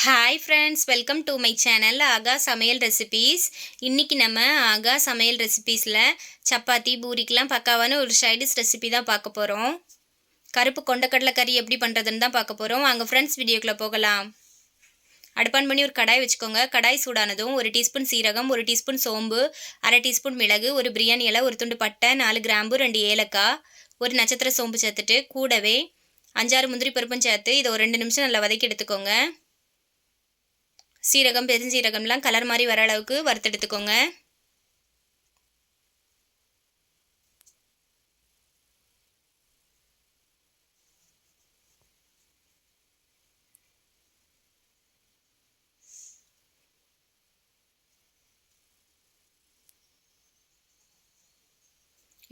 Hi friends, welcome to my channel ஆகா சமையல் recipes. இன்றைக்கி நம்ம ஆகா சமையல் ரெசிபீஸில் சப்பாத்தி பூரிக்கெலாம் பக்காவான ஒரு சைடிஷ் ரெசிபி தான் பார்க்க போகிறோம். கருப்பு கொண்டக்கடலை கறி எப்படி பண்ணுறதுன்னு தான் பார்க்க போகிறோம். வாங்க ஃப்ரெண்ட்ஸ், வீடியோக்குள்ளே போகலாம். அடுப்பான் பண்ணி ஒரு கடாய் வச்சுக்கோங்க. கடாய் சூடானதும் 1 டீஸ்பூன் சீரகம், 1 டீஸ்பூன் சோம்பு, 1/2 டீஸ்பூன் மிளகு, ஒரு பிரியாணி இலை, ஒரு துண்டு பட்டை, 4 கிராம்பு, 2 ஏலக்காய், ஒரு நட்சத்திர சோம்பு சேர்த்துட்டு கூடவே 5-6 முந்திரி பருப்பும் சேர்த்து இதை ஒரு 2 நிமிஷம் நல்லா வதக்கி எடுத்துக்கோங்க. சீரகம் பெருஞ்சீரகம்லாம் கலர் மாதிரி வர அளவுக்கு வறுத்தெடுத்துக்கோங்க.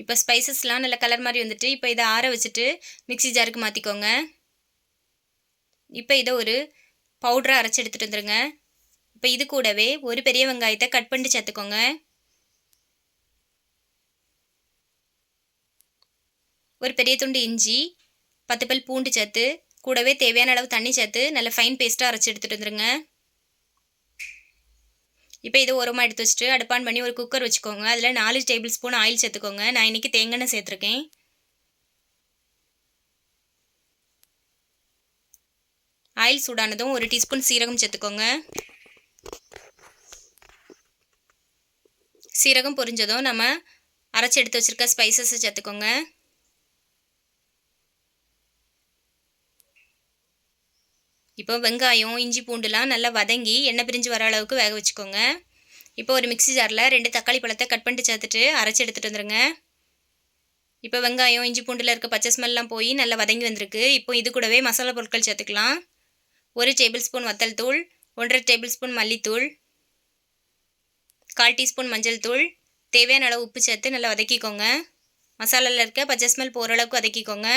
இப்போ ஸ்பைசஸ்லாம் நல்ல கலர் மாதிரி வந்துட்டு இப்போ இதை ஆற வச்சுட்டு மிக்ஸி ஜாருக்கு மாற்றிக்கோங்க. இப்போ இதை ஒரு பவுடராக அரைச்சி எடுத்துகிட்டு வந்துடுங்க. இப்போ இது கூடவே ஒரு பெரிய வெங்காயத்தை கட் பண்ணி சேர்த்துக்கோங்க. ஒரு பெரிய துண்டு இஞ்சி, 10 பல் பூண்டு சேர்த்து கூடவே தேவையான அளவு தண்ணி சேர்த்து நல்ல ஃபைன் பேஸ்ட்டாக அரைச்சி எடுத்துகிட்டு வந்துடுங்க. இப்போ இதை ஓரமாக எடுத்து வச்சுட்டு அடுப்பான் பண்ணி ஒரு குக்கர் வச்சுக்கோங்க. அதில் 4 டேபிள் ஸ்பூன் ஆயில் சேர்த்துக்கோங்க. நான் இன்றைக்கி தேங்காய் எண்ணெய் சேர்த்துருக்கேன். ஆயில் சூடானதும் 1 டீஸ்பூன் சீரகம் சேர்த்துக்கோங்க. சீரகம் பொரிஞ்சதும் நம்ம அரைச்சி எடுத்து வச்சுருக்க ஸ்பைசஸை சேர்த்துக்கோங்க. இப்போ வெங்காயம் இஞ்சி பூண்டுலாம் நல்லா வதங்கி எண்ணெய் பிரிஞ்சு வர அளவுக்கு வேக வச்சுக்கோங்க. இப்போ ஒரு மிக்ஸி ஜாரில் 2 தக்காளி பழத்தை கட் பண்ணிட்டு சேர்த்துட்டு அரைச்சி எடுத்துகிட்டு வந்துடுங்க. இப்போ வெங்காயம் இஞ்சி பூண்டில் இருக்க பச்சை ஸ்மெல்லாம் போய் நல்லா வதங்கி வந்திருக்கு. இப்போ இது கூடவே மசாலா பொருட்கள் சேர்த்துக்கலாம். 1 டேபிள் ஸ்பூன் வத்தல் தூள், 1/2 டேபிள் ஸ்பூன் மல்லித்தூள், 1/4 டீஸ்பூன் மஞ்சள் தூள், தேவையான அளவு உப்பு சேர்த்து நல்லா வதக்கிக்கோங்க. மசாலாவில் இருக்க பச்சை ஸ்மெல் போகிற அளவுக்கு வதக்கிக்கோங்க.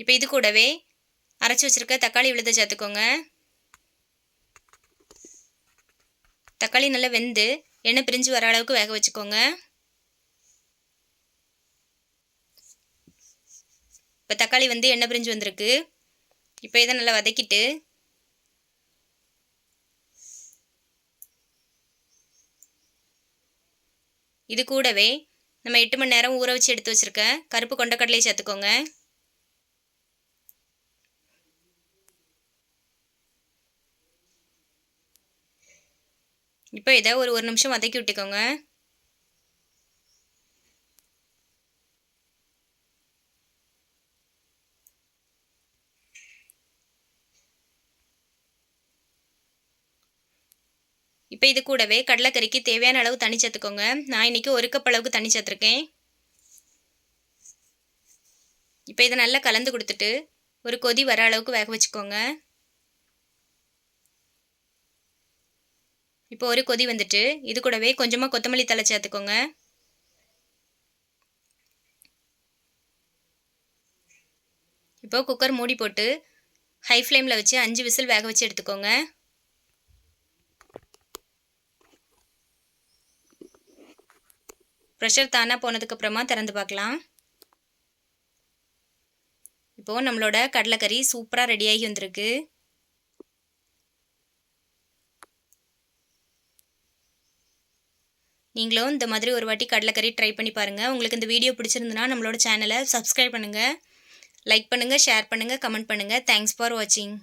இப்போ இது கூடவே அரைச்சி வச்சுருக்க தக்காளி விழுதை சேர்த்துக்கோங்க. தக்காளி நல்லா வெந்து எண்ணெய் பிரிஞ்சு வர அளவுக்கு வேக வச்சுக்கோங்க. இப்போ தக்காளி வந்து எண்ணெய் பிரிஞ்சு வந்திருக்கு. இப்போ இதை நல்லா வதக்கிட்டு இது கூடவே நம்ம 8 மணி நேரம் ஊற வச்சு எடுத்து வச்சுருக்க கருப்பு கொண்டக்கடலையை சேர்த்துக்கோங்க. இப்போ இதை ஒரு நிமிஷம் வதக்கி விட்டுக்கோங்க. இப்போ இது கூடவே கடலைக்கறிக்கு தேவையான அளவு தண்ணி சேர்த்துக்கோங்க. நான் இன்றைக்கி 1 கப் அளவுக்கு தண்ணி சேர்த்துருக்கேன். இப்போ இதை நல்லா கலந்து கொடுத்துட்டு ஒரு கொதி வர அளவுக்கு வேக வச்சுக்கோங்க. இப்போ ஒரு கொதி வந்துட்டு இது கூடவே கொஞ்சமாக கொத்தமல்லி தழை சேர்த்துக்கோங்க. இப்போ குக்கர் மூடி போட்டு ஹை ஃப்ளேமில் வச்சு 5 விசில் வேக வச்சு எடுத்துக்கோங்க. ப்ரெஷர் தானாக போனதுக்கப்புறமா திறந்து பார்க்கலாம். இப்போது நம்மளோட கடலைக்கறி சூப்பராக ரெடியாகி வந்திருக்கு. நீங்களும் இந்த மாதிரி ஒரு வாட்டி கடலைக்கறி ட்ரை பண்ணி பாருங்கள். உங்களுக்கு இந்த வீடியோ பிடிச்சிருந்துன்னா நம்மளோட சேனலை சப்ஸ்கிரைப் பண்ணுங்கள், லைக் பண்ணுங்கள், ஷேர் பண்ணுங்கள், கமெண்ட் பண்ணுங்கள். தேங்க்ஸ் ஃபார் வாட்சிங்.